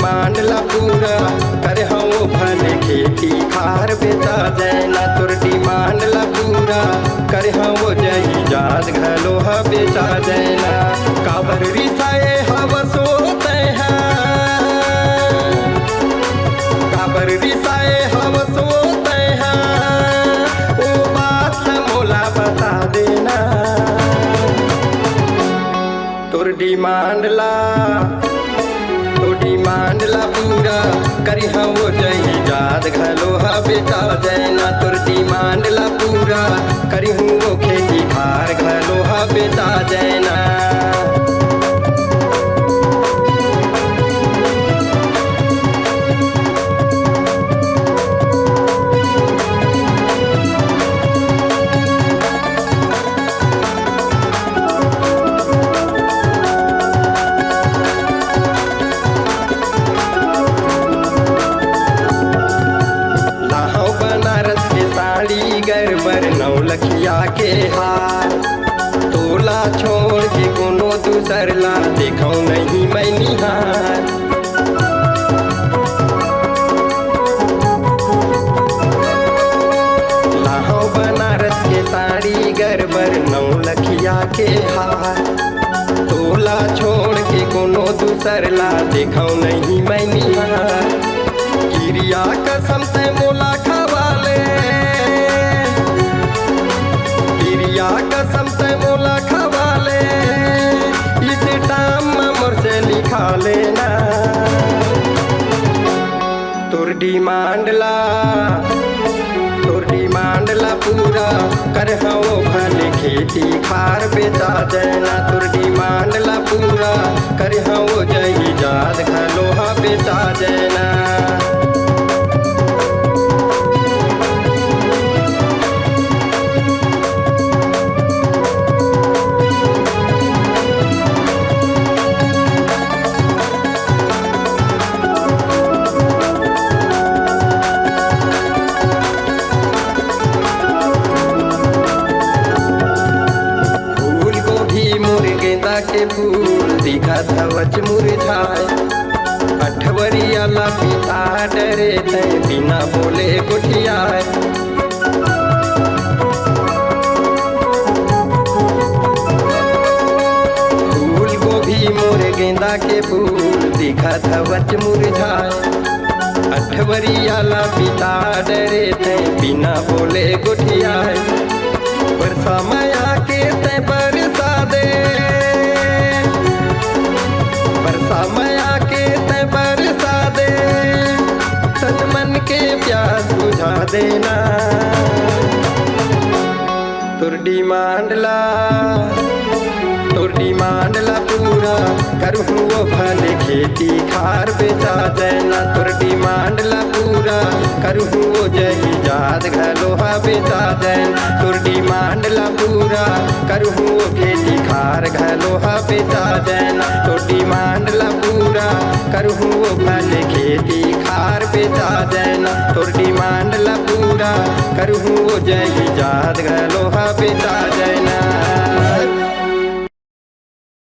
Demand ला पूरा कर हूँ भले खेती खार बेचा जैना तोर डिमांड ला पूरा कर हूँ जही जात घलो ह बेचा जैना काबर रिसाए हव सोते हैं काबर रिसाए हव सोते हैं ओ बात मोला बता देना तोर डिमांड ला पूरा करी वो जही जात घलो हा बेचा जैना तोर डिमांड ला पूरा करी वो खेती खार घलो हा बेचा जैना गरबर 9 लखिया के हार तोला छोड़ के कोनो दूसर ला देखो नहीं मैं निहार लाहो बनारस के साड़ी गरबर 9 लखिया के हार तोला छोड़ के कोनो दूसर ला देखो नहीं मैं निहार गिरिया कसम से मोला खवाले कसम से मोला खवाले इस टाइम मोर से लिखा लेना तोर डिमांड ला पूरा कर हूँ भले खेती खार बेचा जैना तोर डिमांड ला पूरा कर हूँ जही जात घलो हा बेचा जैना के फूल दिखा धवच मुरझाए अठवरिया ला पिता डरे ते बिना बोले गुठियाए फूल गोभी मोर गेंदा के फूल दिखा धवच मुरझाए अठवरिया ला पिता डरे ते बिना बोले गुठियाए बरसा माया के ते बरसा दे माया के ते बरसा दे तन मन के प्यास बुझा देना तोर डिमांड ला पूरा कर वो भले खेती खार बेचा जैना तोर डिमांड ला पूरा कर वो जही जात घलो हा बेचा जैना तोर डिमांड ला पूरा कर वो खेती खार घलो हा बेचा जैना तोर डिमांड ला पूरा कर वो भले खेती खार बेचा जैना तोर डिमांड ला पूरा कर वो जही जात घलो हा बेचा जैना।